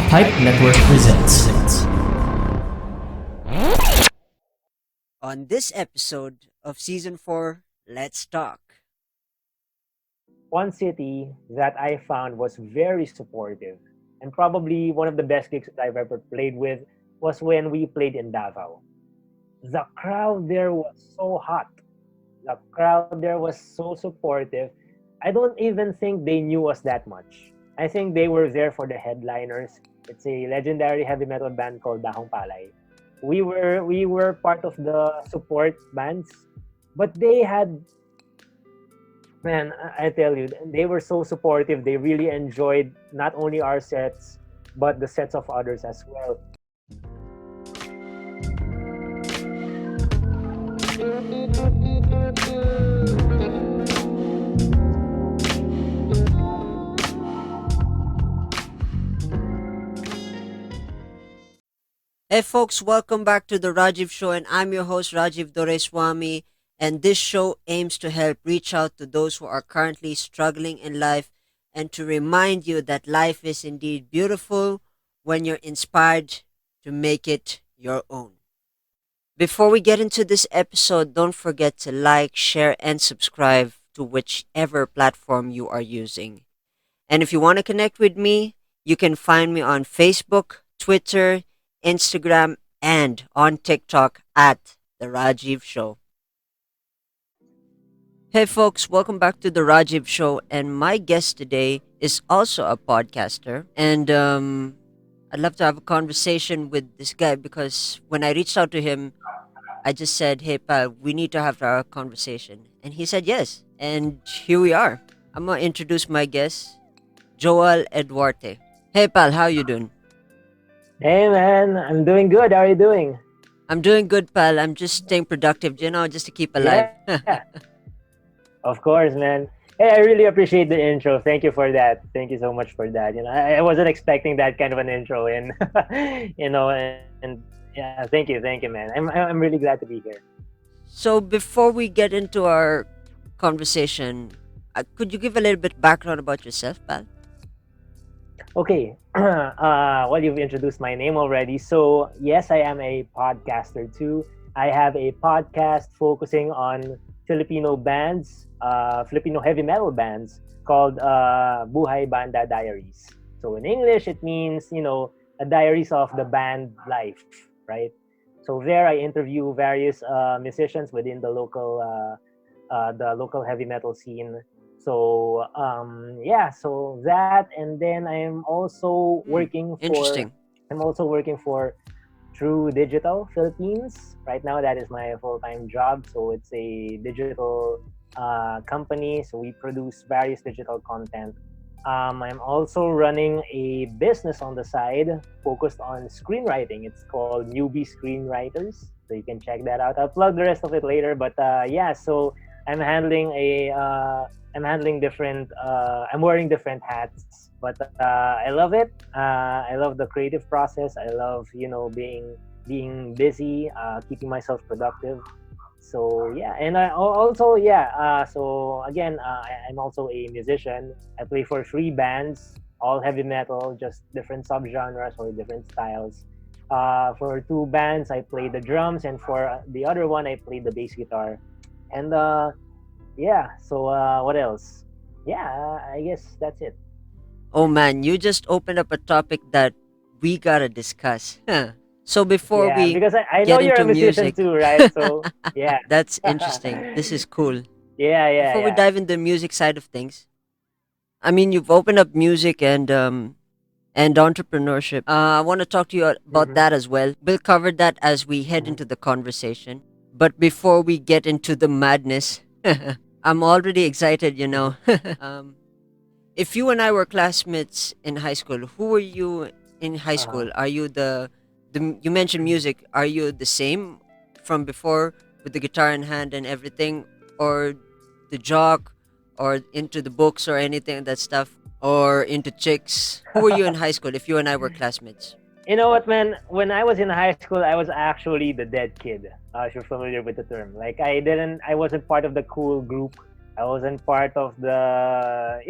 Pipe Network presents. On this episode of Season 4, let's talk. One city that I found was very supportive and probably one of the best gigs that I've ever played with was when we played in Davao. The crowd there was so hot. The crowd there was so supportive. I don't even think they knew us that much. I think they were there for the headliners. It's a legendary heavy metal band called Dahong Palay. We were part of the support bands, but they had, man, I tell you, they were so supportive. They really enjoyed not only our sets, but the sets of others as well. Hey folks, welcome back to the Rajiv Show, and I'm your host Rajiv Doreswamy. And this show aims to help reach out to those who are currently struggling in life and to remind you that life is indeed beautiful when you're inspired to make it your own. Before we get into this episode, don't forget to like, share, and subscribe to whichever platform you are using. And if you want to connect with me, you can find me on Facebook, Twitter, Instagram, and on TikTok at The Rajiv Show. Hey folks, welcome back to The Rajiv Show. And my guest today is also a podcaster. And I'd love to have a conversation with this guy because when I reached out to him, I just said, hey pal, we need to have a conversation. And he said yes. And here we are. I'm going to introduce my guest, Joal Eduarte. Hey pal, how you doing? Hey man, I'm doing good. How are you doing? I'm doing good, pal. I'm just staying productive, just to keep alive. Yeah, of course, man. Hey, I really appreciate the intro. Thank you for that. Thank you so much for that. I wasn't expecting that kind of an intro, and and yeah, thank you, man. I'm really glad to be here. So before we get into our conversation, could you give a little bit background about yourself, pal? Okay. Well, you've introduced my name already. So, yes, I am a podcaster too. I have a podcast focusing on Filipino bands, Filipino heavy metal bands called Buhay Banda Diaries. So, in English, it means, a diaries of the band life, right? So, there I interview various musicians within the local heavy metal scene. So yeah, so that, and then Interesting. I'm also working for True Digital Philippines. Right now, that is my full-time job. So it's a digital company. So we produce various digital content. I'm also running a business on the side focused on screenwriting. It's called Newbie Screenwriters. So you can check that out. I'll plug the rest of it later. But yeah, so I'm handling a I'm handling different I'm wearing different hats, but I love it. I love the creative process. I love being busy, keeping myself productive. So yeah, and also, yeah, so again, I'm also a musician. I play for three bands, all heavy metal, just different subgenres or different styles. For two bands I play the drums, and for the other one I play the bass guitar. And yeah, so what else? Yeah, I guess that's it. Oh man, you just opened up a topic that we gotta discuss. So before Yeah, we because I know get you're a into musician music, too, right? So yeah. that's interesting. This is cool. Yeah, yeah, Before we yeah. dive into the music side of things, I mean, you've opened up music and entrepreneurship. I want to talk to you about Mm-hmm. that as well. We'll cover that as we head Mm-hmm. into the conversation. But before we get into the madness, I'm already excited. Mm-hmm. um, if you and I were classmates in high school, who were you in high Uh-huh. school? Are you the you mentioned music? Are you the same from before with the guitar in hand and everything, or the jock, or into the books or anything that stuff, or into chicks? Who were you in high school if you and I were classmates? You know what, man? When I was in high school, I was actually the dead kid. If you're familiar with the term, like I wasn't part of the cool group. I wasn't part of the,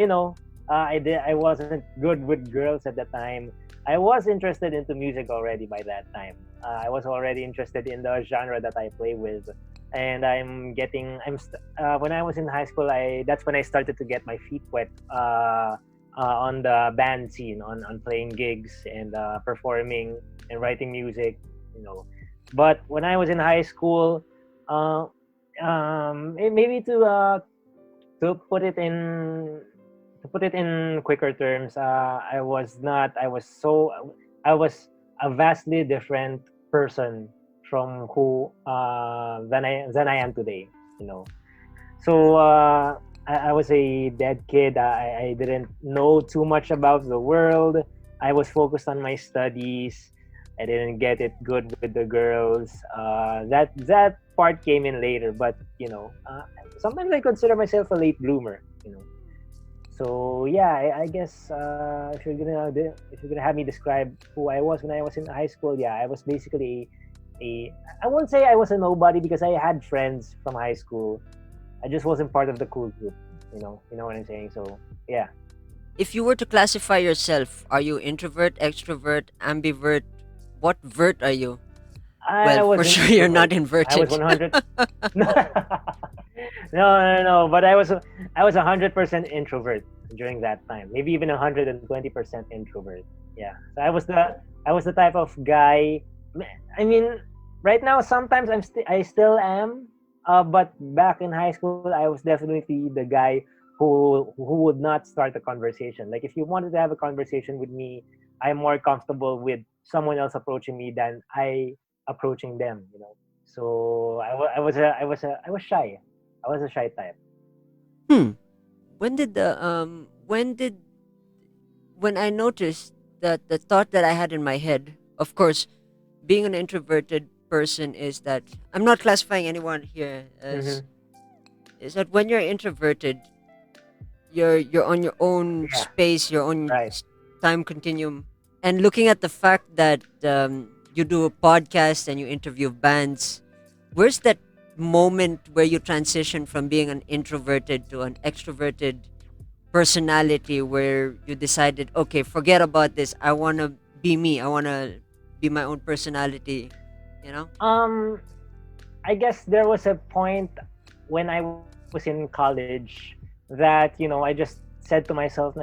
I wasn't good with girls at the time. I was interested into music already by that time. I was already interested in the genre that I play with, and when I was in high school, I that's when I started to get my feet wet on the band scene, on playing gigs and performing and writing music, you know. But when I was in high school, uh, maybe to put it in quicker terms, I was a vastly different person from who than I am today, you know. So I was a dead kid. I didn't know too much about the world. I was focused on my studies. I didn't get it good with the girls. That part came in later, but sometimes I consider myself a late bloomer. So yeah, I guess if you're gonna have me describe who I was when I was in high school, yeah, I was basically a I won't say I was a nobody because I had friends from high school. I just wasn't part of the cool group. You know what I'm saying. So yeah, If you were to classify yourself, are you introvert, extrovert, ambivert? What vert are you? I Well, was for an sure you're introvert. not I was inverted. 100. No, no. But I was 100% introvert during that time. Maybe even 120% introvert. Yeah. So I was the type of guy. I mean, right now sometimes I still am. But back in high school, I was definitely the guy who would not start a conversation. Like if you wanted to have a conversation with me, I'm more comfortable with someone else approaching me than I approaching them. So I was shy. I was a shy type. Hmm. When I noticed that the thought that I had in my head, of course, being an introverted person is that I'm not classifying anyone here as Hmm. is that when you're introverted, you're on your own Yeah. space, your own Right. time continuum, and looking at the fact that you do a podcast and you interview bands, where's that moment where you transition from being an introverted to an extroverted personality where you decided, okay, forget about this. I want to be me. I want to be my own personality, you know? Um. I guess there was a point when I was in college that I just said to myself,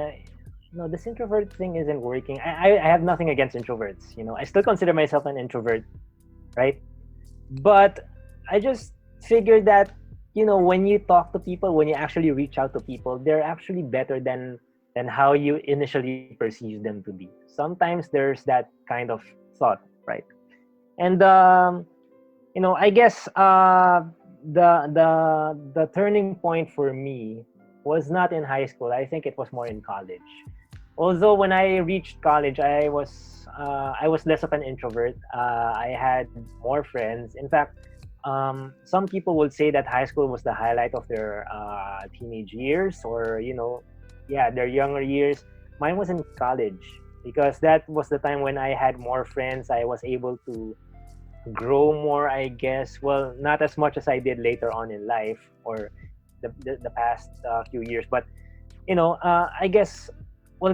no, this introvert thing isn't working. I have nothing against introverts. I still consider myself an introvert, right? But I just figured that when you talk to people, when you actually reach out to people, they're actually better than how you initially perceive them to be. Sometimes there's that kind of thought, right? And I guess the turning point for me was not in high school. I think it was more in college. Although when I reached college, I was less of an introvert. I had more friends. In fact, some people would say that high school was the highlight of their teenage years, or yeah, their younger years. Mine was in college because that was the time when I had more friends. I was able to grow more, I guess. Well, not as much as I did later on in life or the past few years, but I guess. Well,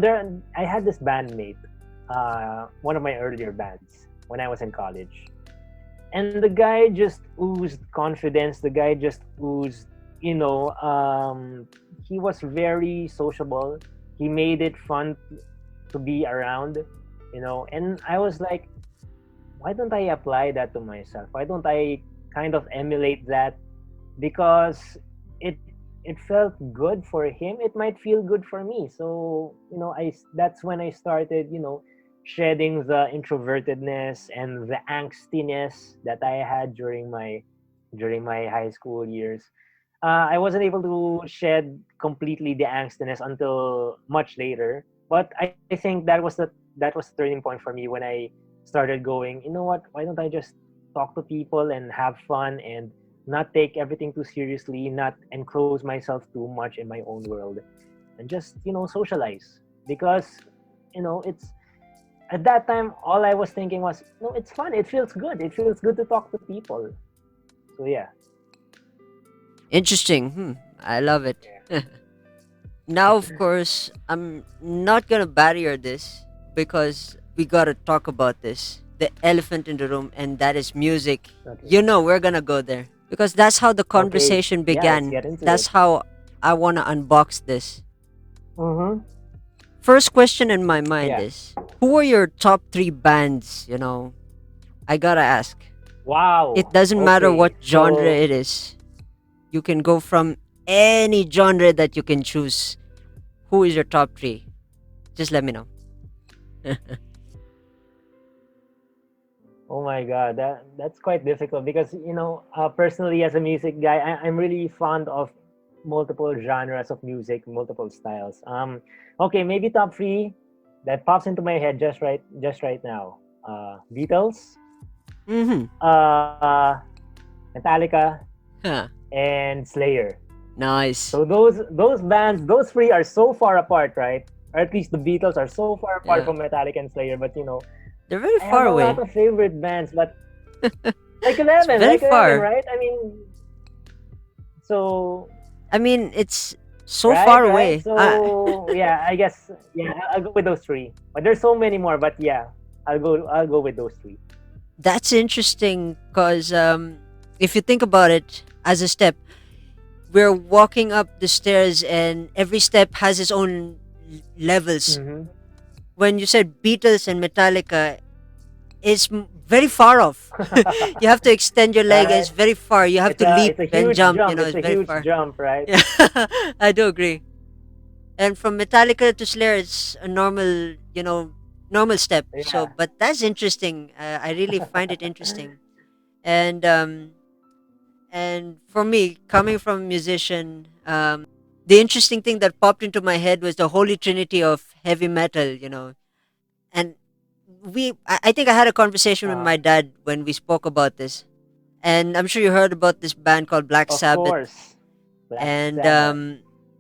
I had this bandmate, one of my earlier bands when I was in college, and the guy just oozed confidence. The guy just oozed, you know, um, he was very sociable. He made it fun to be around, and I was like, why don't I apply that to myself? Why don't I kind of emulate that? Because it it felt good for him. It might feel good for me. So that's when I started, shedding the introvertedness and the angstiness that I had during my high school years. I wasn't able to shed completely the angstiness until much later. But I think that was the turning point for me when I started going. You know what? Why don't I just talk to people and have fun and not take everything too seriously, not enclose myself too much in my own world, and just socialize because it's at that time all I was thinking was no, it's fun, it feels good, to talk to people. So yeah. Interesting. I love it. Now, of course, I'm not gonna barrier this because we gotta talk about this. The elephant in the room, and that is music. Okay. You know, we're gonna go there because that's how the Okay. conversation Yeah, let's began. get into That's it. how I wanna unbox this. Mm-hmm. First question in my mind Yeah. is, who are your top three bands? I gotta ask. It Wow. doesn't matter what Okay. genre So it is. You can go from any genre that you can choose. Who is your top three? Just let me know. oh my god, that's quite difficult because personally as a music guy, I'm really fond of multiple genres of music, multiple styles. Okay, maybe top three that pops into my head just right now. Beatles, Mm-hmm. uh, Metallica, Huh. and Slayer. Nice. So those bands, those three are so far apart, right? Or at least the Beatles are so far apart Yeah. from Metallica and Slayer. But They're very I have far a lot away. of favorite bands, but It's very like 11, far. right? I mean, so I mean, it's so right, far right. away. So yeah, I guess yeah, I'll go with those three. But there's so many more. But yeah, I'll go with those three. That's interesting because if you think about it as a step, we're walking up the stairs and every step has its own levels. Mm-hmm. When you said Beatles and Metallica, it's very far off. You have to extend your leg. It's right. very far. You have It's to a leap it's a and huge jump. jump. It's It's a very huge far. jump, right? Yeah, I do agree. And from Metallica to Slayer, it's a normal step. So, Yeah. but that's interesting. I really find it interesting. And for me, coming from a musician, the interesting thing that popped into my head was the holy trinity of heavy metal. And I think I had a conversation with my uh, dad when we spoke about this, and I'm sure you heard about this band called Black of Sabbath course, Black and Sabbath,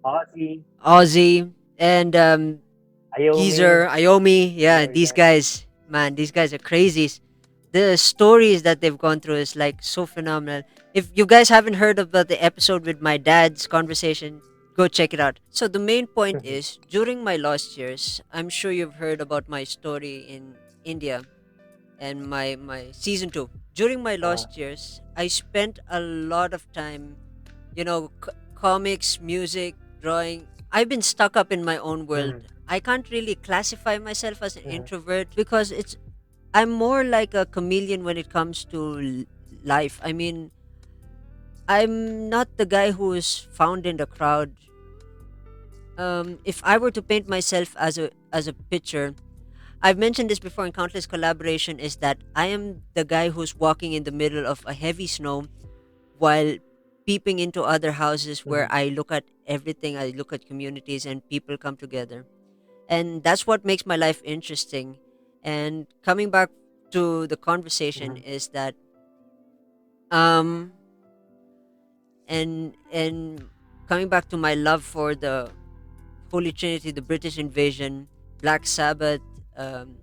Ozzy, Ozzy and Ayomi. Geezer, Iomi. Yeah, Very these good. guys, man, these guys are crazy. The stories that they've gone through is like so phenomenal. If you guys haven't heard about the episode with my dad's conversation, go check it out. So the main point is, during my lost years, I'm sure you've heard about my story in India and my season 2. During my uh, lost years, I spent a lot of time, comics, music, drawing. I've been stuck up in my own world. mhm, I can't really classify myself as an mhm, introvert because I'm more like a chameleon when it comes to life. I mean, I'm not the guy who is found in the crowd. If I were to paint myself as a picture, I've mentioned this before in countless collaboration, is that I am the guy who's walking in the middle of a heavy snow while peeping into other houses where mhm, I look at everything, I look at communities and people come together. And that's what makes my life interesting. And coming back to the conversation mhm. is that um and coming back to my love for the Holy Trinity, the British Invasion, Black Sabbath, um,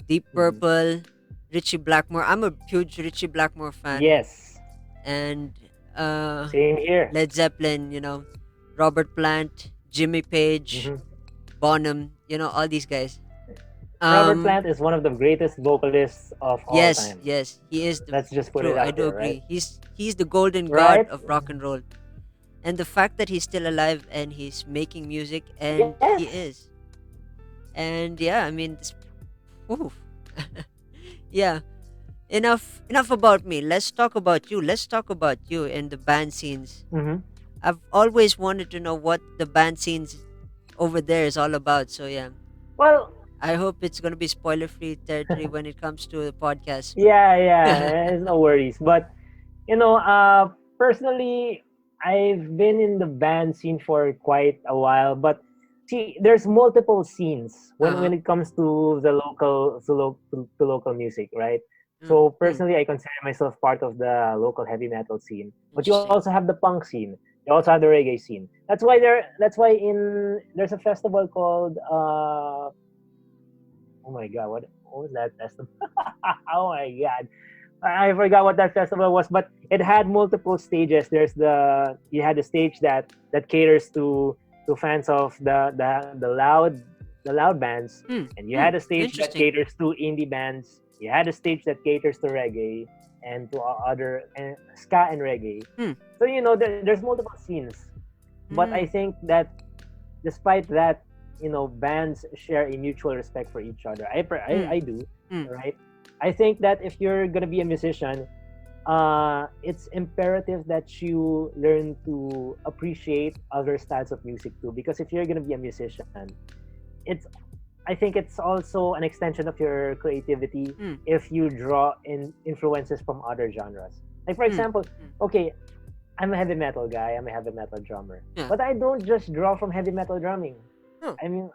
Deep Mhm. Purple, Richie Blackmore. I'm a huge Richie Blackmore fan, Yes, and same here. Led Zeppelin. Robert Plant, Jimmy Page, Mhm. Bonham. All these guys. Robert Um, Plant is one of the greatest vocalists of all yes, time. yes, he is the Let's just put it true. I out do there, right? agree. He's the golden god Right? of rock and roll, and the fact that he's still alive and he's making music, and he Yes. is, and yeah, I mean, oof. Yeah. Enough about me. Let's talk about you. Let's talk about you and the band scenes. Mm-hmm. I've always wanted to know what the band scenes over there is all about. So yeah, Well, I hope it's gonna be spoiler free territory when it comes to the podcast. yeah, it's no worries. But personally, I've been in the band scene for quite a while. But see, there's multiple scenes when Uh-huh. it comes to the local music, right? Mm, So mm, personally, I consider myself part of the local heavy metal scene. But you interesting. also have the punk scene. You also have the reggae scene. That's why there's a festival called oh my god, what was that festival? oh my god. I forgot what that festival was, but it had multiple stages. You had the stage that caters to to fans of the loud bands, Hmm. and you had a stage that Interesting. caters to indie bands. You had a stage that caters to reggae and to other and ska and reggae. Hmm. So there's multiple scenes, but I Hmm. think that despite that, bands share a mutual respect for each other. Hmm. I do, Hmm. right? I think that if you're gonna be a musician, it's imperative that you learn to appreciate other styles of music too. Because if you're gonna be a musician, it's I think it's also an extension of your creativity Hmm. if you draw in influences from other genres. Like for Hmm. example, Hmm. okay, I'm a heavy metal guy. I'm a heavy metal drummer, Yeah. but I don't just draw from heavy metal drumming. Oh. I mean,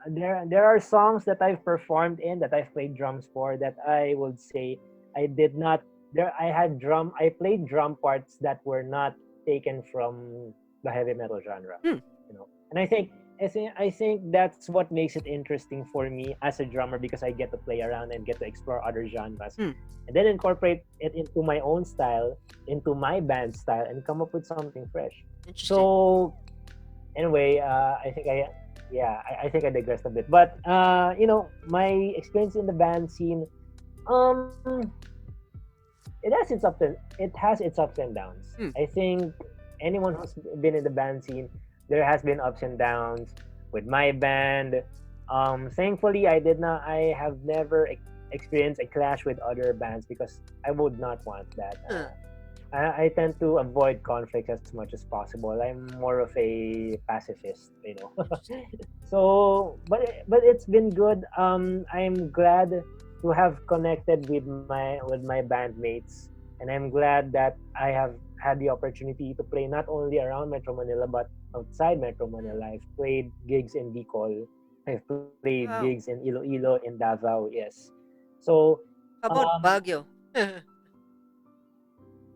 there are songs that I've performed in that I've played drums for that I would say I did not. There, I played drum parts that were not taken from the heavy metal genre. Hmm. And I think that's what makes it interesting for me as a drummer because I get to play around and get to explore other genres, Hmm. and then incorporate it into my own style, into my band style, and come up with something fresh. Interesting. So anyway, I think I digressed a bit, but my experience in the band scene, um, it has its ups and downs. Hmm. I think anyone who's been in the band scene, there has been ups and downs with my band. Thankfully, I have never experienced a clash with other bands because I would not want that. Huh. I tend to avoid conflict as much as possible. I'm more of a pacifist. Interesting. But it's been good. I'm glad to have connected with my bandmates, and I'm glad that I have had the opportunity to play not only around Metro Manila but outside Metro Hmm. Manila. I've played gigs in Bicol. I've played gigs Wow. in Iloilo, in Davao. Yes. So How about um, Baguio?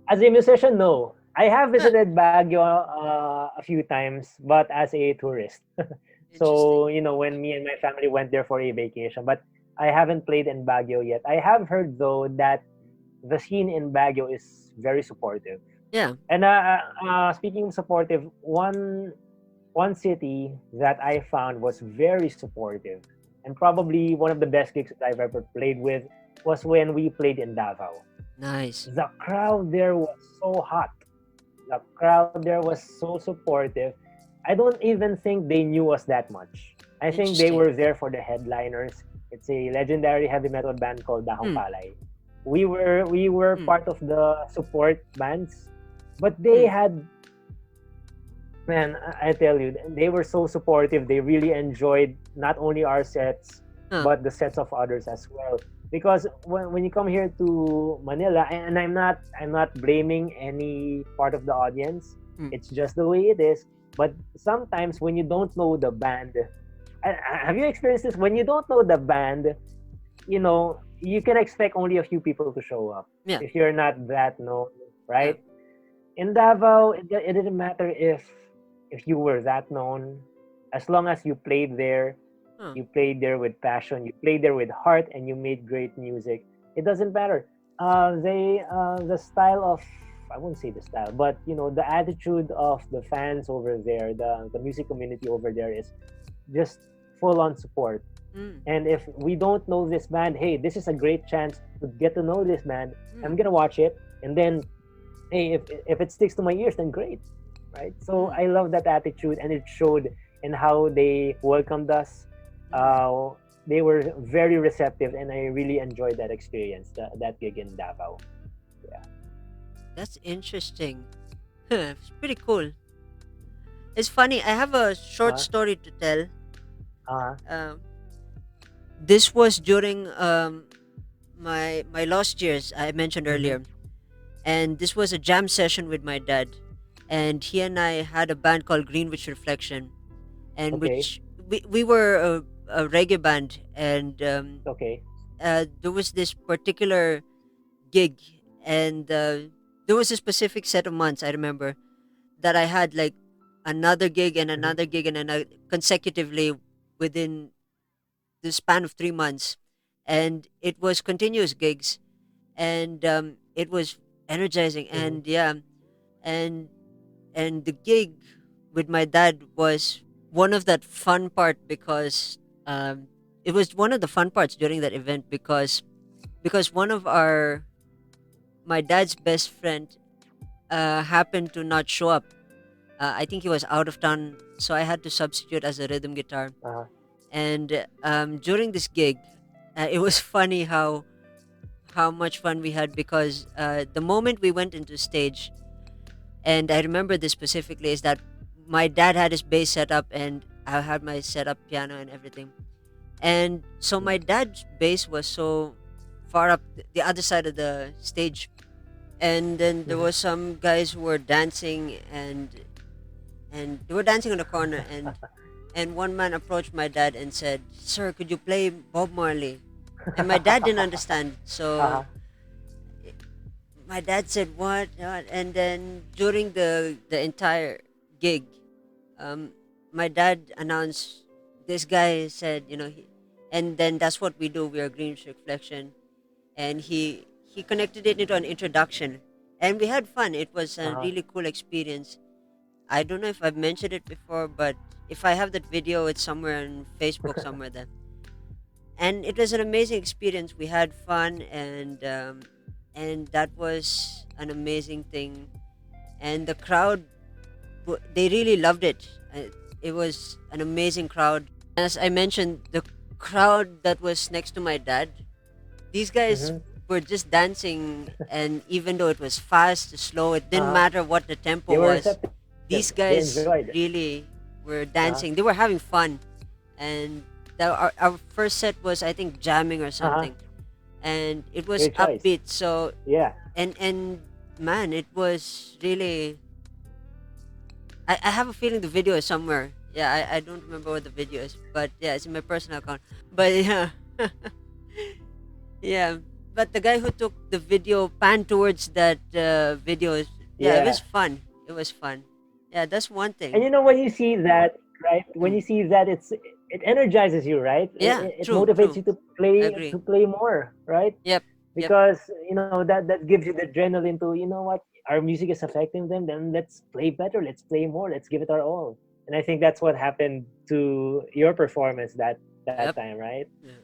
as a musician, no. I have Huh. visited Baguio a few times, but as a tourist. Interesting. So, when me and my family went there for a vacation, but I haven't played in Baguio yet. I have heard, though, that the scene in Baguio is very supportive. Yeah. And speaking of supportive, one city that I found was very supportive, and probably one of the best gigs that I've ever played with was when we played in Davao. Nice. The crowd there was so hot. The crowd there was so supportive. I don't even think they knew us that much. I think they Interesting. were there for the headliners. It's a legendary heavy metal band called Dahong Hmm. Palay. We were Hmm. part of the support bands, but they Hmm. had, man, I tell you, they were so supportive. They really enjoyed not only our sets, Huh. but the sets of others as well. Because when you come here to Manila, and I'm not blaming any part of the audience. Hmm. It's just the way it is. But sometimes when you don't know the band, have you experienced this? When you don't know the band, you can expect only a few people to show up Yeah. if you're not that known, Yeah. right? In Davao, it didn't matter if you were that known, as long as Huh. you played there with passion, you played there with heart, and you made great music. It doesn't matter. The style of, I won't say the style, but the attitude of the fans over there, the music community over there is just full on support. Hmm. And if we don't know this band, hey, this is a great chance to get to know this band. Hmm. I'm gonna watch it, and then hey, if it sticks to my ears, then great, right? So Hmm. I love that attitude, and it showed in how they welcomed us. Hmm. They were very receptive, and I really enjoyed that experience, that gig in Davao. Yeah. That's interesting. It's pretty cool. It's funny. I have a short Uh, story to tell. uh, Um, this was during my lost years I mentioned mm-hmm. earlier, and this was a jam session with my dad, and he and I had a band called Greenwich Reflection, and Okay. which we were a reggae band, and Okay. there was this particular gig, and there was a specific set of months I remember that I had like another gig and Mm-hmm. another gig and another consecutively within the span of 3 months, and it was continuous gigs, and it was energizing, Mm-hmm. and yeah, and and the gig with my dad was one of that fun part because it was one of the fun parts during that event because one of our my dad's best friend happened to not show up. I think he was out of town, so I had to substitute as a rhythm guitar. Uh-huh. And during this gig, it was funny how much fun we had because the moment we went into stage, and I remember this specifically, is that my dad had his bass set up and I had my setup piano and everything. And so my dad's bass was so far up the other side of the stage, and then there Mhm. was some guys who were dancing and they were dancing in the corner, and one man approached my dad and said, "Sir, could you play Bob Marley?" And my dad didn't understand, so Uh-huh. my dad said, "What?" And then during the entire gig, um, my dad announced, this guy said, and then that's what we do. We are Greenwich Reflection, and he connected it into an introduction, and we had fun. It was a Uh-huh. really cool experience. I don't know if I've mentioned it before, but if I have that video, it's somewhere on Facebook somewhere there. And it was an amazing experience. We had fun, and that was an amazing thing. And the crowd, they really loved it. It was an amazing crowd. As I mentioned, the crowd that was next to my dad, these guys Mhm. were just dancing, and even though it was fast, slow, it didn't Uh-huh. matter what the tempo They were was. receptive. These They guys enjoyed it. really were Uh-huh. dancing. They were having fun, and our first set was, I think, jamming or Uh-huh. something, and it was Great choice. upbeat. So Yeah. and man, it was really. I have a feeling the video is somewhere. Yeah, I don't remember what the video is, but yeah, it's in my personal account. But yeah, yeah. But the guy who took the video panned towards that video. Yeah, it was Yeah. fun. It was fun. Yeah, that's one And thing. you know when you see that, right? When Mm. you see that, it energizes you, right? Yeah, It true, motivates true. you to I play agree. more, right? Yep, yep, Because that gives you the adrenaline to, what, our music is affecting them, then let's play better, let's play more, let's give it our all. And I think that's what happened to your performance that yep. time, right? Yeah.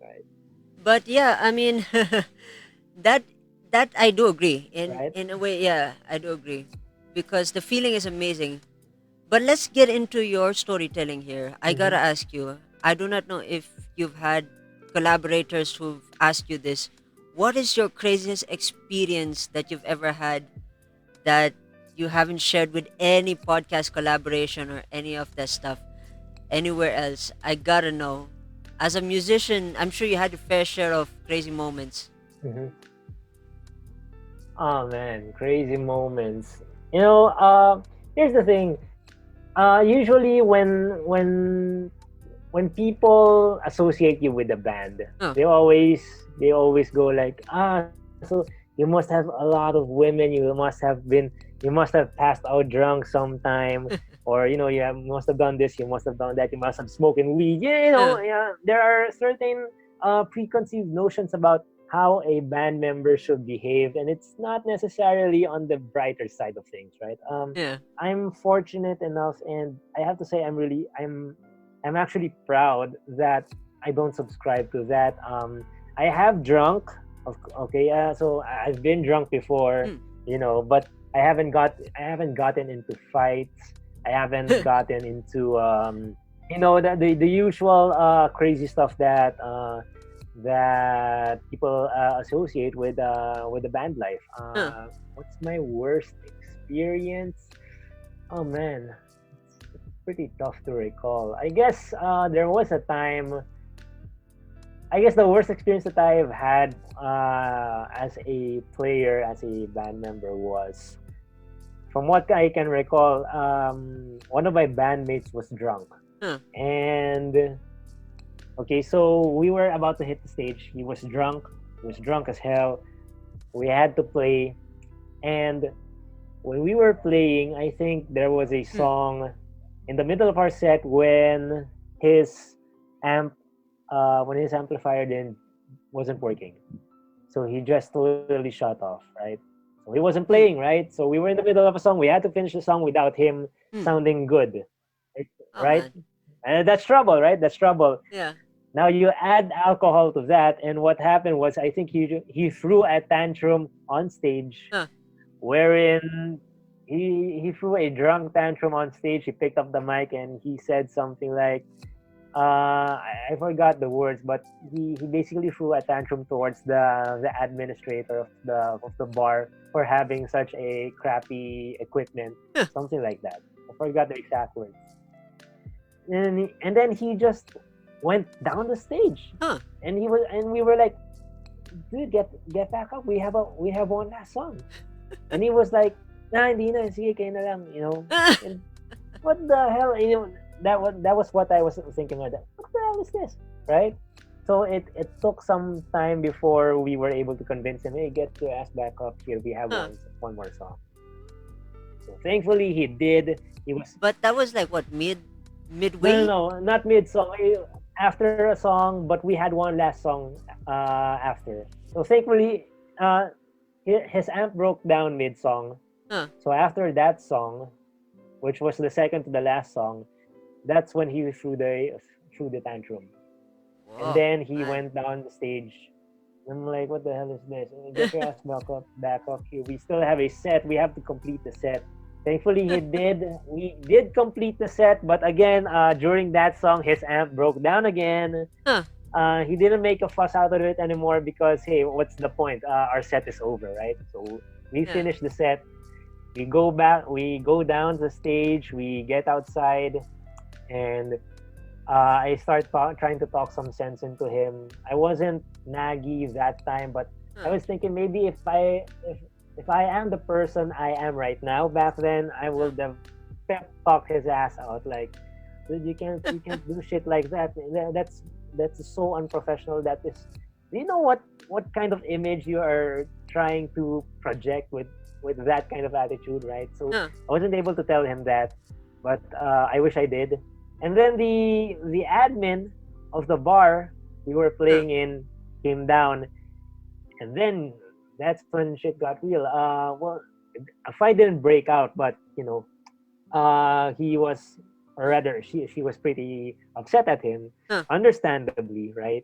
Right. But yeah, I mean, that that I do agree. In Right. in a way, yeah, I do agree because the feeling is amazing. But let's get into your storytelling here. I Mm-hmm. gotta ask you. I do not know if you've had collaborators who've asked you this. What is your craziest experience that you've ever had that you haven't shared with any podcast collaboration or any of that stuff anywhere else? I gotta know. As a musician, I'm sure you had your fair share of crazy moments. Mm-hmm. Oh man, crazy moments. Here's the thing. Usually when people associate you with a band, Huh. they always go like, so you must have a lot of women, you must have passed out drunk sometime, or you must have done this, you must have done that, you must have smoking weed. Huh. Yeah, there are certain preconceived notions about how a band member should behave, and it's not necessarily on the brighter side of things, right? Yeah. I'm fortunate enough, and I have to say, I'm actually proud that I don't subscribe to that. I have drunk, okay, so I've been drunk before, Hmm. but I haven't gotten into fights. I haven't gotten into the usual crazy stuff that people associate with the band life. Huh. What's my worst experience? Oh man, it's pretty tough to recall. I guess there was a time. I guess the worst experience that I've had as a player, as a band member, was, from what I can recall, one of my bandmates was drunk. Huh. And okay, so we were about to hit the stage. He was drunk. He was drunk as hell. We had to play, and when we were playing, I think there was a Hmm. song in the middle of our set his amp when his amplifier then wasn't working. So he just totally shut off, right? So he wasn't playing, Hmm. right? So we were in the middle of a song. We had to finish the song without him Hmm. sounding good. Right? Oh right? man. And that's trouble, right? That's trouble. Yeah. Now you add alcohol to that, and what happened was I think he threw a tantrum on stage, Huh. wherein he threw a drunk tantrum on stage. He picked up the mic and he said something like, I forgot the words, but he basically threw a tantrum towards the administrator of the bar for having such a crappy equipment, Huh. something like that. I forgot the exact words. And then he just went down the stage, Huh. and we were like, dude, get back up. We have one last song, and he was like, nah, hindi na, sige, kayo na lang, you know. And what the hell, you know, that was what I was thinking of. That what the hell is this, right? So it took some time before we were able to convince him, hey, get your ass back up here. We have Huh. one more song. So thankfully he did. He was But that was like what, no, midway? no, no, not mid song. After a song, but we had one last song after. So thankfully, his amp broke down mid song. Huh. So after that song, which was the second to the last song, that's when he threw the tantrum. And Whoa, then he man. went down the stage. I'm like, what the hell is this? Get your ass back up here. We still have a set. We have to complete the set. Thankfully, he did. We did complete the set, but again, during that song, his amp broke down again. Huh. He didn't make a fuss out of it anymore because, hey, what's the point? Our set is over, right? So we Yeah. finish the set. We go back. We go down the stage. We get outside, and I start trying to talk some sense into him. I wasn't naggy that time, but I Huh. was thinking maybe if I am the person I am right now back then, I Huh. would have pep talk his ass out like, dude, you can't do shit like that. That's so unprofessional. That is, do you know what kind of image you are trying to project with that kind of attitude, right? So Huh. I wasn't able to tell him that, but I wish I did. And then the admin of the bar we were Huh. playing in came down, and then that's when shit got real. Well, a fight didn't break out, but you know, he was, or rather, she was pretty upset at him, Huh. understandably, right?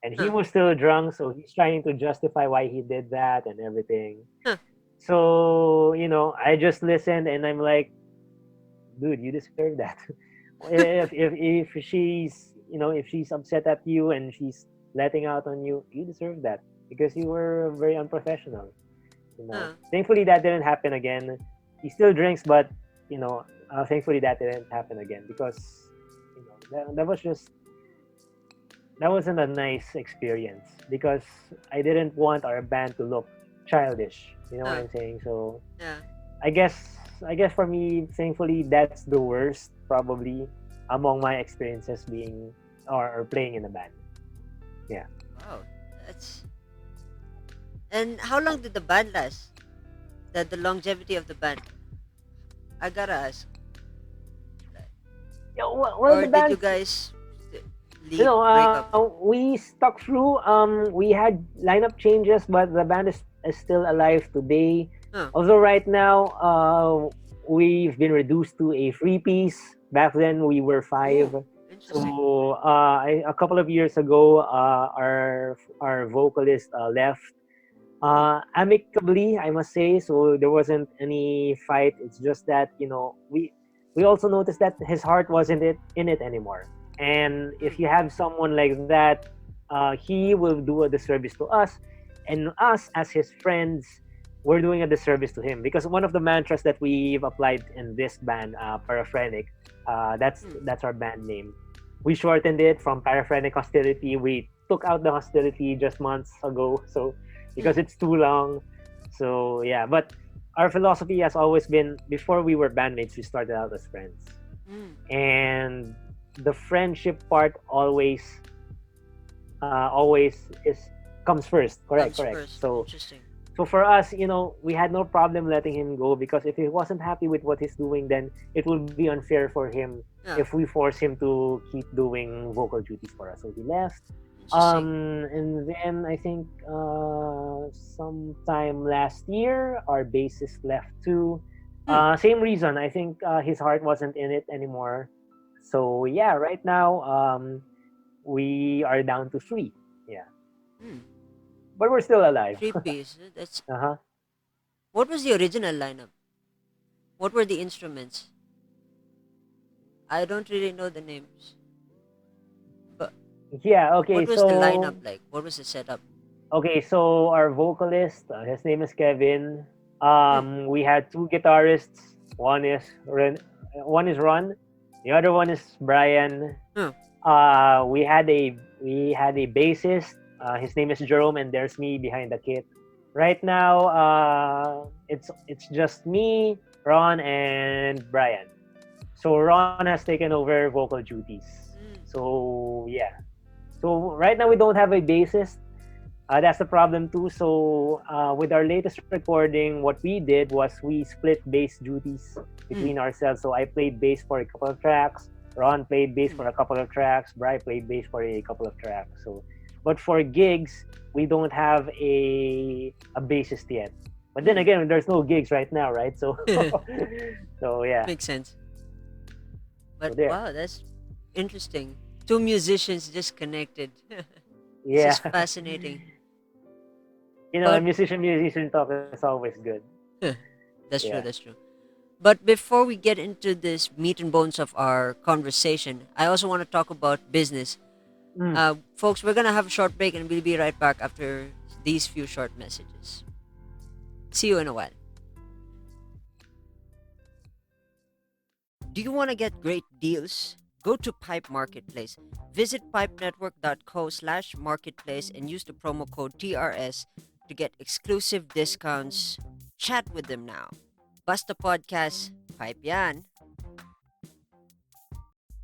And he Huh. was still drunk, so he's trying to justify why he did that and everything. Huh. So you know, I just listened, and I'm like, dude, you deserve that. If she's, you know, if she's upset at you and she's letting out on you, you deserve that because you were very unprofessional. You know, Huh. thankfully that didn't happen again. He still drinks, but you know, thankfully that didn't happen again because you know that was just, that wasn't a nice experience because I didn't want our band to look childish. You know what Huh. I'm saying? So Yeah. I guess for me, thankfully, that's the worst probably among my experiences being or playing in a band. Yeah. Wow. That's. And how long did the band last? The longevity of the band. I gotta ask. Yeah, well, Or the did you band, guys you leave, know, break up? we stuck through. We had lineup changes, but the band is still alive today. Huh. Although right now, we've been reduced to a three piece. Back then, we were five. Ooh, interesting. So a couple of years ago, our vocalist left Hmm. amicably, I must say. So there wasn't any fight. It's just that you know we also noticed that his heart wasn't in it anymore. And Hmm. if you have someone like that, he will do a disservice to us, and us as his friends, we're doing a disservice to him because one of the mantras that we've applied in this band, Paraphrenic, Hmm. that's our band name. We shortened it from Paraphrenic Hostility. We took out the hostility just months ago, so because Hmm. it's too long. So yeah, but our philosophy has always been before we were bandmates, we started out as friends, Hmm. and the friendship part always is comes first. Correct, Comes correct. first. So Interesting. so for us, you know, we had no problem letting him go because if he wasn't happy with what he's doing, then it would be unfair for him Yeah. if we force him to keep doing vocal duties for us. So he left. Interesting. And then I think sometime last year, our bassist left too. Hmm. Same reason. I think his heart wasn't in it anymore. So yeah, right now we are down to three. Yeah, Hmm. but we're still alive. Three piece. That's Uh-huh. what was the original lineup? What were the instruments? I don't really know the names. But Yeah. Okay. what was the So lineup like? What was the setup? our vocalist, his name is Kevin. Hmm. We had two guitarists. One is Ron. The other one is Brian. Huh. We had a bassist. His name is Jerome, and there's me behind the kit. Right now, it's just me, Ron, and Brian. So Ron has taken over vocal duties. Hmm. So yeah. So right now we don't have a bassist. That's the problem too. So with our latest recording, what we did was we split bass duties Hmm. between ourselves. So I played bass for a couple of tracks. Ron played bass Hmm. for a couple of tracks. Bri played bass for a couple of tracks. So, but for gigs, we don't have a bassist yet. But then Hmm. again, there's no gigs right now, right? So, so yeah. Makes sense. So But there. wow, that's interesting. Two musicians just connected. This Yeah. is fascinating. You know, But musician talk is always good. that's Yeah. true. That's true. But before we get into this meat and bones of our conversation, I also want to talk about business. Mm. Folks, we're gonna have a short break, and we'll be right back after these few short messages. See you in a while. Do you want to get great deals? Go to Pipe Marketplace. Visit pipenetwork.co/marketplace and use the promo code TRS to get exclusive discounts. Chat with them now. Basta Podcast, Pipe yan.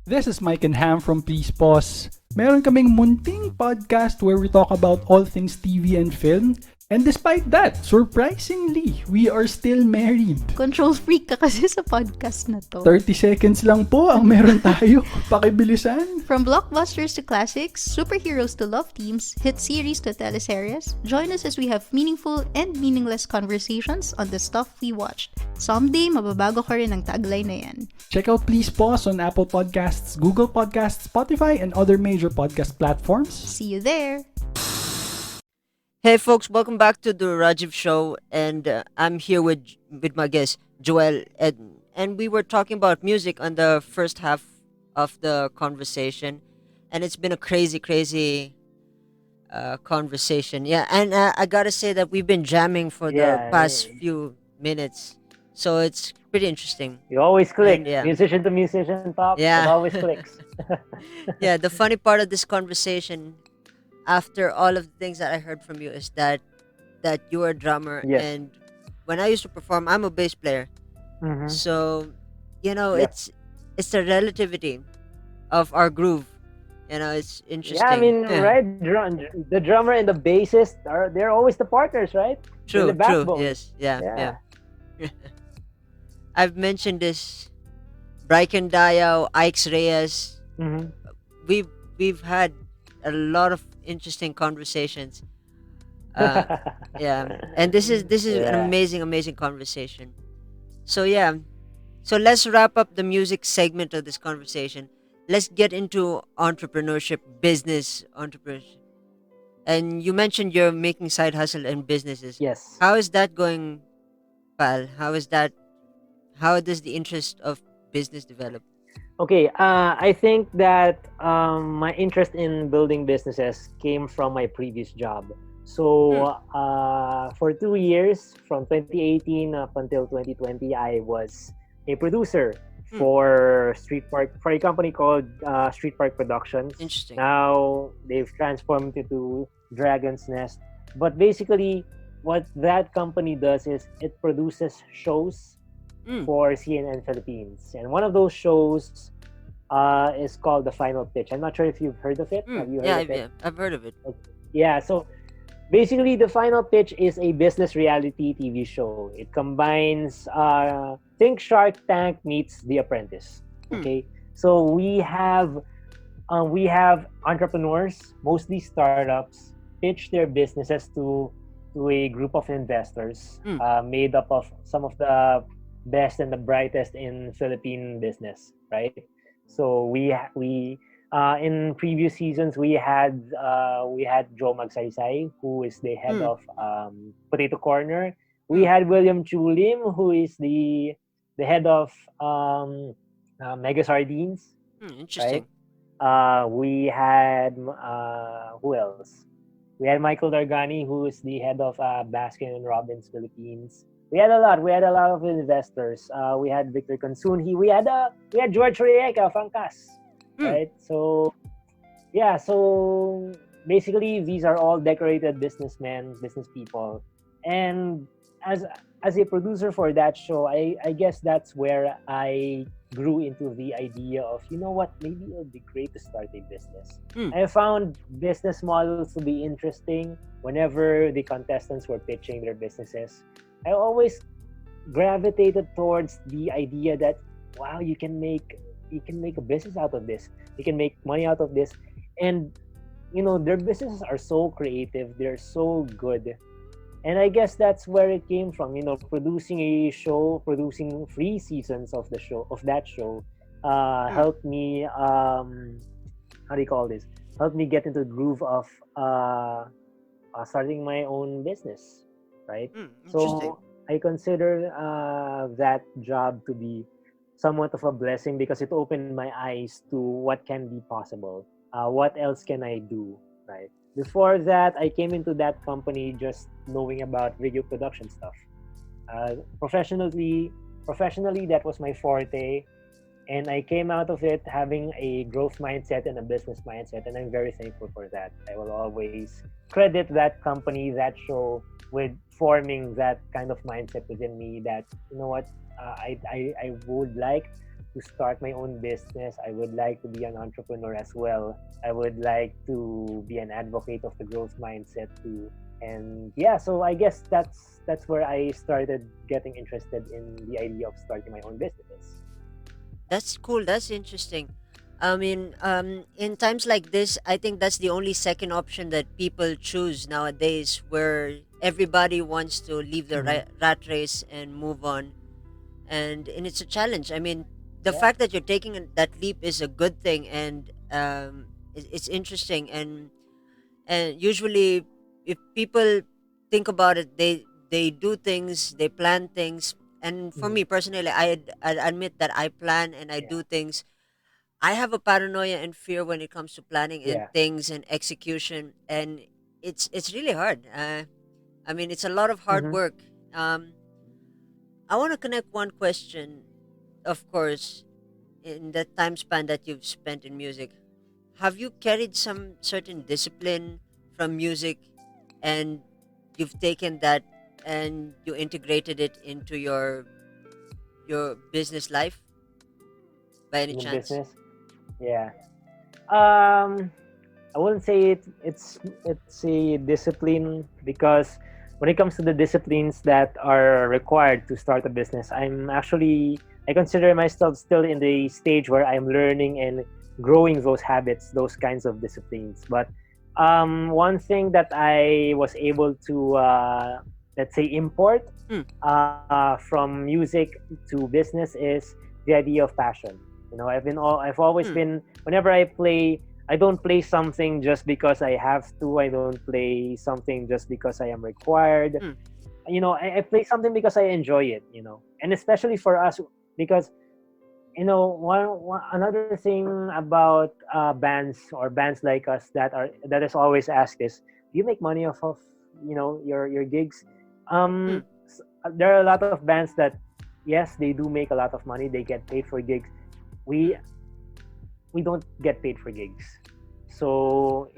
This is Mike and Ham from Please Pause. Meron kaming munting podcast where we talk about all things TV and film. And despite that, surprisingly, we are still married. Control freak ka kasi sa podcast na to. 30 seconds lang po ang meron tayo. Pakibilisan. From blockbusters to classics, superheroes to love teams, hit series to teleseries, join us as we have meaningful and meaningless conversations on the stuff we watched. Someday, mababago ka rin ang tagline na yan. Check out Please Pause on Apple Podcasts, Google Podcasts, Spotify, and other major podcast platforms. See you there! Hey folks, welcome back to the Rajiv Show, and I'm here with my guest Joal Eduarte, and we were talking about music on the first half of the conversation, and it's been a crazy conversation. Yeah, and I gotta say that we've been jamming for the Yeah. past few minutes, so it's pretty interesting. You always click. And, yeah. Musician to musician talk. Yeah. It always clicks. Yeah, the funny part of this conversation, after all of the things that I heard from you, is that you are a drummer, Yes. and when I used to perform, I'm a bass player. Mhm. So, Yeah. it's the relativity of our groove. It's interesting. Yeah, I mean, right? The drummer and the bassist they're always the partners, right? True, the true. backbone. Yes, yeah. Yeah. I've mentioned this. Bryken Diao, Ike's Reyes. Mhm. We've had a lot of interesting conversations. Yeah, and this is an Yeah. amazing conversation. So yeah, so let's wrap up the music segment of this conversation. Let's get into entrepreneurship, business entrepreneurship. And you mentioned you're making side hustle and businesses. Yes. How is that going, pal? How is that? How does the interest of business develop? Okay. I think that my interest in building businesses came from my previous job. So for 2 years, from 2018 up until 2020, I was a producer for for a company called Street Park Productions. Interesting. Now they've transformed into Dragon's Nest. But basically, what that company does is it produces shows for CNN Philippines, and one of those shows is called The Final Pitch. I'm not sure if you've heard of it. Have you heard of it? I've heard of it. Yeah, so basically, The Final Pitch is a business reality TV show. It combines, think Shark Tank meets The Apprentice. Okay, so we have entrepreneurs, mostly startups, pitch their businesses to a group of investors made up of some of the best and the brightest in Philippine business, right? So in previous seasons we had Joe Magsaysay, who is the head Mm, of Potato Corner. We mm, had William Chulim, who is the head of Mega Sardines, right? interesting. We had who else? We had Michael Dargani, who is the head of Baskin and Robbins Philippines. We had a lot. We had a lot of investors. We had Victor Consunhi. We had George Rieka of Angkas, Mm, right? So yeah, so basically these are all decorated businessmen, business people, and as as a producer for that show, I guess that's where I grew into the idea of, you know what, maybe it would be great to start a business. mm, I found business models to be interesting whenever the contestants were pitching their businesses. I always gravitated towards the idea that, wow, you can make a business out of this, you can make money out of this. And their businesses are so creative, they're so good. And I guess that's where it came from. Producing a show, producing 3 seasons of that show, mm, helped me, how do you call this, helped me get into the groove of starting my own business, right? interesting. So I consider that job to be somewhat of a blessing because it opened my eyes to what can be possible. What else can I do, right? Before that, I came into that company just knowing about video production stuff. Uh, professionally, professionally, that was my forte, and I came out of it having a growth mindset and a business mindset, and I'm very thankful for that. I will always credit that company, that show, with forming that kind of mindset within me. That, you know what, I would like to start my own business. I would like to be an entrepreneur as well. I would like to be an advocate of the growth mindset too. And yeah, so I guess that's where I started getting interested in the idea of starting my own businesses. That's cool. That's interesting. I mean, in times like this, I think that's the only second option that people choose nowadays, where everybody wants to leave the Mm-hmm. rat race and move on. And it's a challenge. I mean, the Yeah. fact that you're taking that leap is a good thing, and it's interesting. And usually, if people think about it, they do things, they plan things. And for Mm-hmm. me personally, I admit that I plan and I Yeah. do things. I have a paranoia and fear when it comes to planning and Yeah. things and execution, and it's really hard. I mean, it's a lot of hard Mm-hmm. work. Um, I want to connect one question, of course, in the time span that you've spent in music. Have you carried some certain discipline from music, and you've taken that and you integrated it into your business life by any In the chance? business. Yeah. Um, I wouldn't say it's a discipline because when it comes to the disciplines that are required to start a business, I consider myself still in the stage where I'm learning and growing those habits, those kinds of disciplines. But one thing that I was able to let's say import Mm, from music to business is the idea of passion. I've always mm, been, whenever I play, I don't play something just because I have to. I don't play something just because I am required. mm, I play something because I enjoy it. And especially for us, because another thing about bands like us that is always asked is, do you make money off of your gigs? mm, There are a lot of bands that, yes, they do make a lot of money. They get paid for gigs. We mm, we don't get paid for gigs. So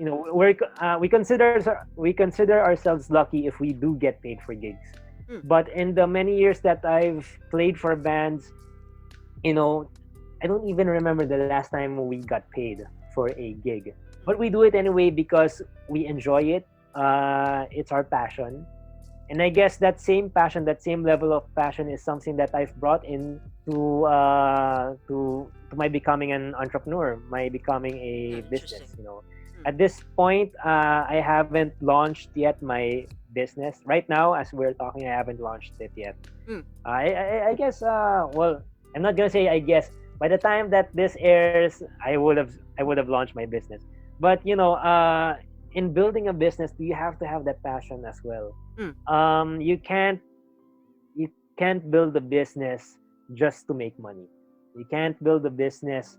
we consider ourselves lucky if we do get paid for gigs. mm, But in the many years that I've played for bands, you know, I don't even remember the last time we got paid for a gig. But we do it anyway because we enjoy it. It's our passion. And I guess that same passion, that same level of passion is something that I've brought in to my becoming an entrepreneur, my becoming a interesting. business. Mm, At this point, I haven't launched yet my business. Right now, as we're talking, I haven't launched it yet. mm, I guess, well, I'm not gonna say I guess. by the time that this airs, I would have launched my business. But in building a business, you have to have that passion as well. Mm. You can't build a business just to make money. You can't build a business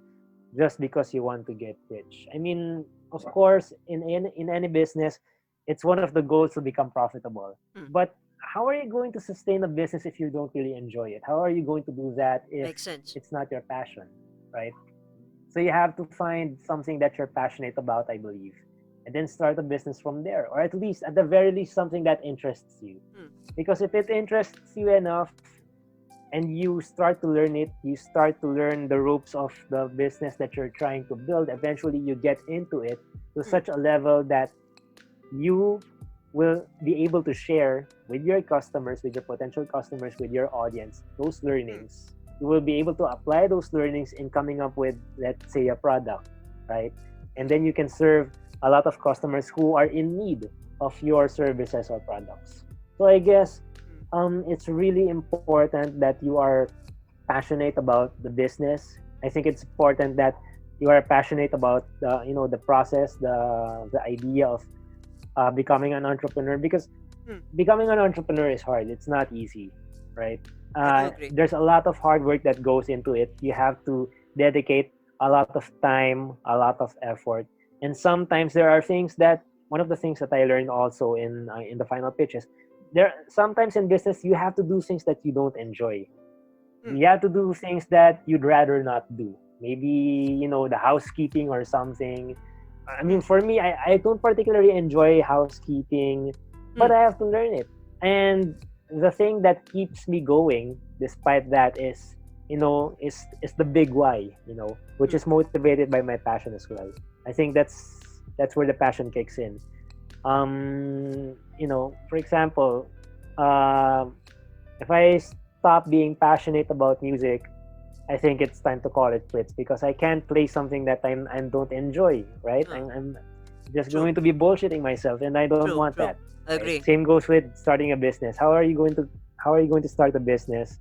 just because you want to get rich. I mean, of course, in any business, it's one of the goals to become profitable. Mm. But how are you going to sustain a business if you don't really enjoy it? How are you going to do that if Makes sense. it's not your passion, right? So you have to find something that you're passionate about, I believe, and then start a business from there, or at least, at the very least, something that interests you. Mm. Because if it interests you enough, and you start to learn it, you start to learn the ropes of the business that you're trying to build, eventually you get into it to such a level that you will be able to share with your customers, with your potential customers, with your audience, those learnings. You will be able to apply those learnings in coming up with, let's say, a product, right? And then you can serve a lot of customers who are in need of your services or products. So I guess it's really important that you are passionate about the business. I think it's important that you are passionate about the process, the idea of becoming an entrepreneur, because becoming an entrepreneur is hard. It's not easy, right? I do agree. There's a lot of hard work that goes into it. You have to dedicate a lot of time, a lot of effort, and sometimes there are things that one of the things that I learned also in the final pitches. There sometimes in business you have to do things that you don't enjoy. You have to do things that you'd rather not do. Maybe the housekeeping or something. I mean, for me, I don't particularly enjoy housekeeping, but I have to learn it. And the thing that keeps me going, despite that, is is the big why. Which is motivated by my passion as well. I think that's where the passion kicks in. For example, if I stop being passionate about music, I think it's time to call it quits, because I can't play something that I don't enjoy, right? I'm just True. going to be bullshitting myself, and I don't True, want true. that. I agree. Same goes with starting a business. How are you going to start a business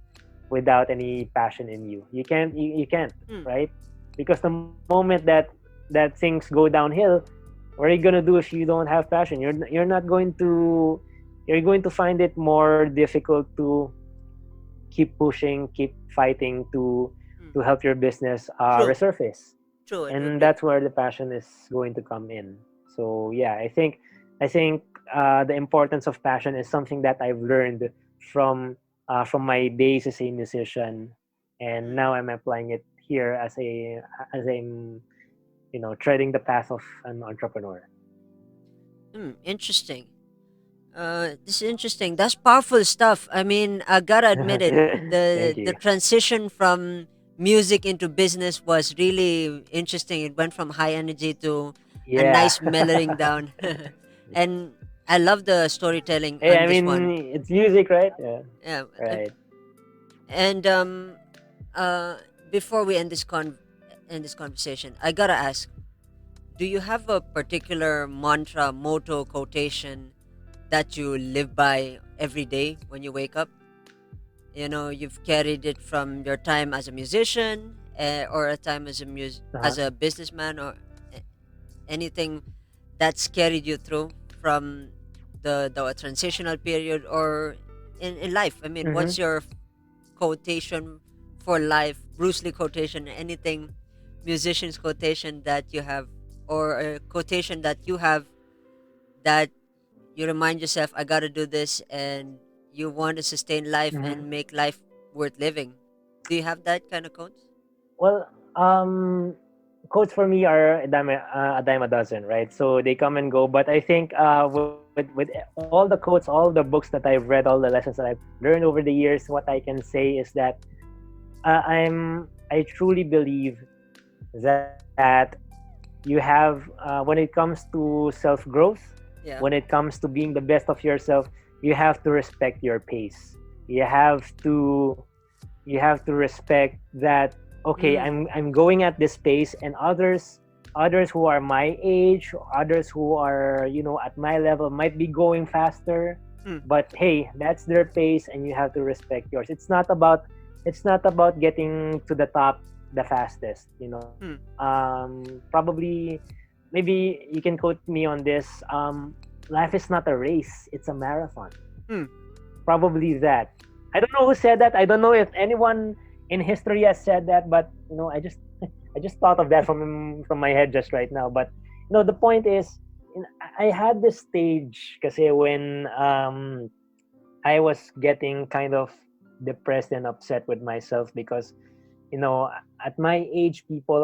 without any passion in you? You can't, right? Because the moment that things go downhill, what are you gonna do if you don't have passion? You're going to find it more difficult to keep pushing, keep fighting to help your business True. resurface. True. I do And agree. that's where the passion is going to come in. So yeah, I think the importance of passion is something that I've learned from my days as a musician, and now I'm applying it here as I'm treading the path of an entrepreneur. Interesting. This is interesting. That's powerful stuff. I mean, I gotta admit it. The Thank you. the transition from music into business was really interesting. It went from high energy to a Yeah. nice mellowing down. And I love the storytelling Hey, on I this mean, one. it's music, right? Yeah. Yeah. Right. And uh before we end this conversation, I gotta ask, do you have a particular mantra, motto, quotation that you live by every day when you wake up? You've carried it from your time as a musician, or a time as Uh-huh. as a businessman, or a- anything that's carried you through from the transitional period, or in life. I mean, Mm-hmm. what's your quotation for life? Bruce Lee quotation, anything, musician's quotation that you have, or a quotation that you have that you remind yourself, I gotta do this, and you want to sustain life Mm-hmm. and make life worth living. Do you have that kind of quotes? Well, quotes for me are a dime a dozen, right? So they come and go. But I think with all the quotes, all the books that I've read, all the lessons that I've learned over the years, what I can say is that I truly believe that you have when it comes to self growth, Yeah. when it comes to being the best of yourself, you have to respect your pace. You have to respect that, okay, Mm. I'm going at this pace, and others who are my age, others who are at my level might be going faster. Mm. But hey, that's their pace, and you have to respect yours. It's not about getting to the top the fastest. Mm. Probably, maybe you can quote me on this. Life is not a race; it's a marathon. Mm. Probably that. I don't know who said that. I don't know if anyone in history has said that, but I just I just thought of that from my head just right now. But the point is, I had this stage kasi when I was getting kind of depressed and upset with myself because at my age people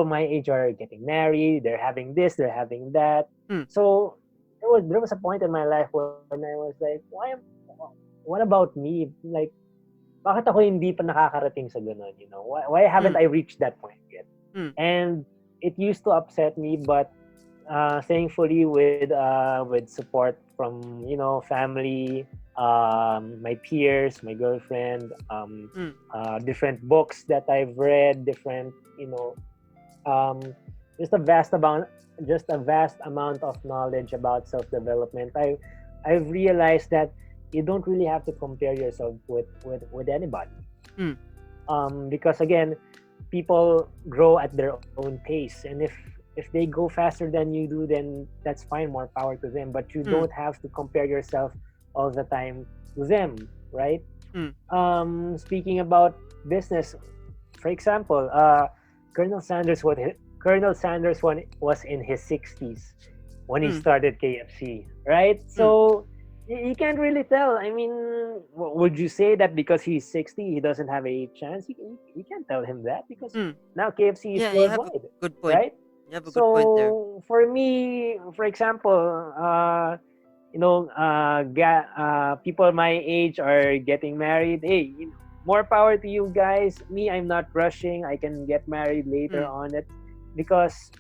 my age are getting married, they're having this, they're having that. Mm. So there was a point in my life when I was like, what about me? Like, bakit ako hindi pa nakakarating sa ganun, why haven't I reached that point yet? Mm. And it used to upset me, but thankfully with support from family, my peers, my girlfriend, different books that I've read, different um, just a vast amount of knowledge about self-development. I've realized that you don't really have to compare yourself with anybody, because again, people grow at their own pace, and if they go faster than you do, then that's fine, more power to them, but you don't have to compare yourself all the time to them, right? Speaking about business, for example, Colonel Sanders was in his 60s when he started KFC, right? So you can't really tell. I mean, would you say that because he's 60 he doesn't have a chance? You can't tell him that, because now KFC is Yeah, you have a worldwide, good point. right? You have a good point there. So for me, for example, people my age are getting married. Hey, more power to you guys. Me, I'm not rushing. I can get married later on it, because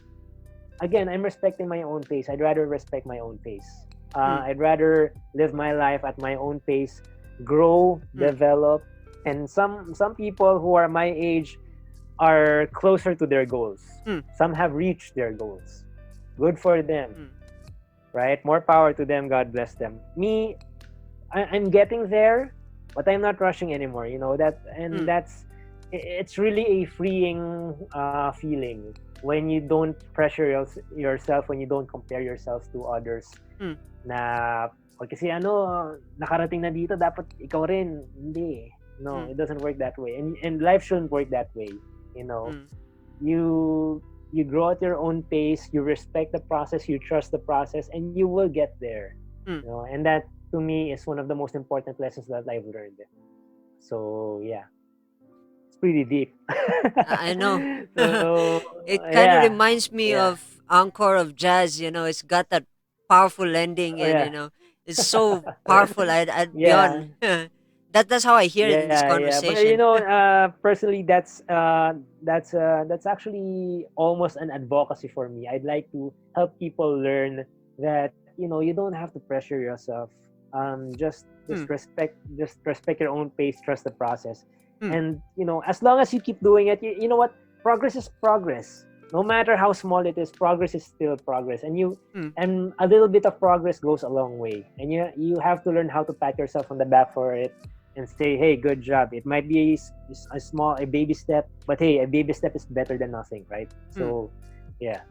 again, I'm respecting my own pace. I'd rather respect my own pace. I'd rather live my life at my own pace, grow, develop. And some people who are my age are closer to their goals. Some have reached their goals. Good for them, right? More power to them. God bless them. Me, I'm getting there, but I'm not rushing anymore. It's really a freeing feeling when you don't pressure yourself, when you don't compare yourself to others. Na kasi nakarating na dito, dapat ikaw rin. Hindi. No, it doesn't work that way. And life shouldn't work that way. You grow at your own pace, you respect the process, you trust the process, and you will get there. And that to me is one of the most important lessons that I've learned. So yeah, it's pretty deep. I know. So It kind of yeah, reminds me yeah, of Encore of Jazz. It's got that powerful ending, oh, and yeah, it's so powerful. I'd yeah, beyond. That's how I hear it in this yeah. But conversation. personally, that's actually almost an advocacy for me. I'd like to help people learn that you don't have to pressure yourself. Just respect your own pace, trust the process, and as long as you keep doing it, you know what? Progress is progress. No matter how small it is, progress is still progress, and and a little bit of progress goes a long way. And you have to learn how to pat yourself on the back for it and say, "Hey, good job." It might be a baby step, but hey, a baby step is better than nothing, right? So, yeah.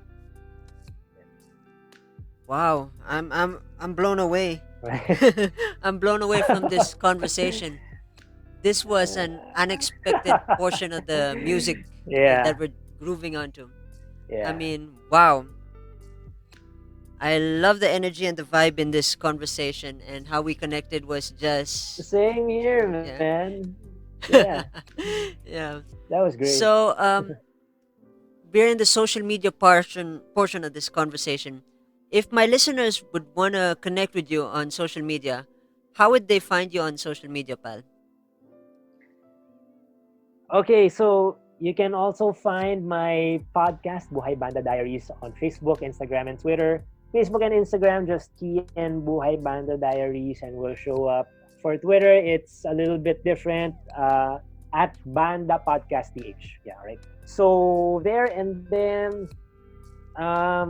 Wow, I'm blown away. Right. I'm blown away from this conversation. This was an unexpected portion of the music Yeah, that we're grooving onto. I yeah. mean, wow. I love the energy and the vibe in this conversation, and how we connected was just Same here, yeah. man. Yeah, Yeah. that was great. So we're in the social media portion of this conversation. If my listeners would want to connect with you on social media, how would they find you on social media, pal? Okay, so you can also find my podcast, Buhay Banda Diaries, on Facebook, Instagram, and Twitter. Facebook and Instagram, just key in Buhay Banda Diaries and will show up. For Twitter, it's a little bit different, at Banda Podcast TH. Yeah, right. So there, and then I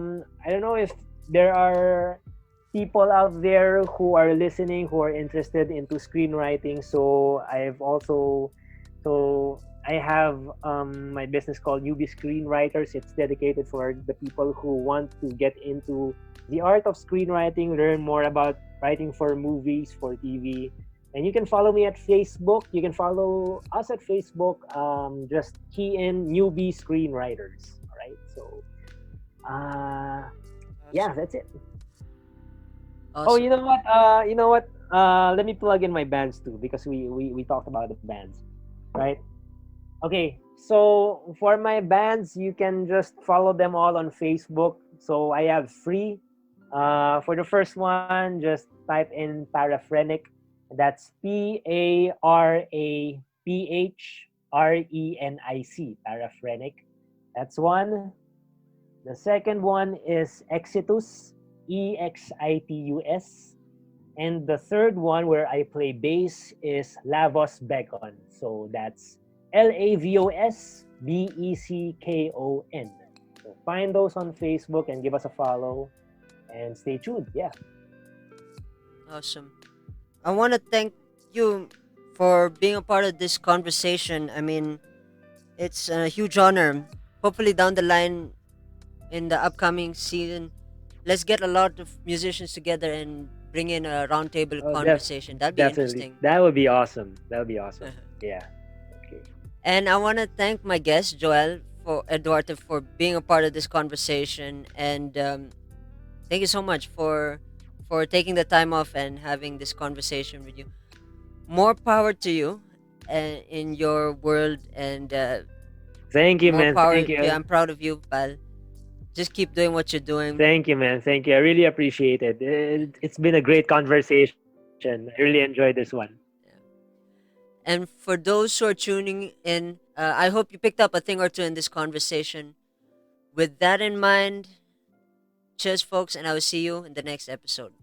don't know if there are people out there who are listening who are interested into screenwriting. So I have my business called Newbie Screenwriters. It's dedicated for the people who want to get into the art of screenwriting, learn more about writing for movies, for TV. And you can follow me at Facebook. You can follow us at Facebook. Just key in Newbie Screenwriters. All right. So, yeah, Awesome. that's it. Oh, Awesome. You know what? Let me plug in my bands too because we talked about the bands, right? Okay, so for my bands, you can just follow them all on Facebook. So I have free. For the first one, just type in Paraphrenic. That's Paraprenic. That's one. The second one is Exitus. Exitus. And the third one where I play bass is Lavos Beckon. So that's LAVOSBECKON. So find those on Facebook and give us a follow and stay tuned. Yeah. Awesome. I want to thank you for being a part of this conversation. I mean, it's a huge honor. Hopefully, down the line in the upcoming season, let's get a lot of musicians together and bring in a roundtable Oh, conversation. That'd be definitely. interesting. That would be awesome. That would be awesome. Yeah. Okay. And I want to thank my guest, Joel for Eduarte, for being a part of this conversation. And thank you so much for taking the time off and having this conversation with you. More power to you in your world, and Thank you, more man. power Thank to you. you. I'm proud of you, pal. Just keep doing what you're doing. Thank you, man. Thank you. I really appreciate it. It's been a great conversation. I really enjoyed this one. And for those who are tuning in, I hope you picked up a thing or two in this conversation. With that in mind, cheers, folks, and I will see you in the next episode.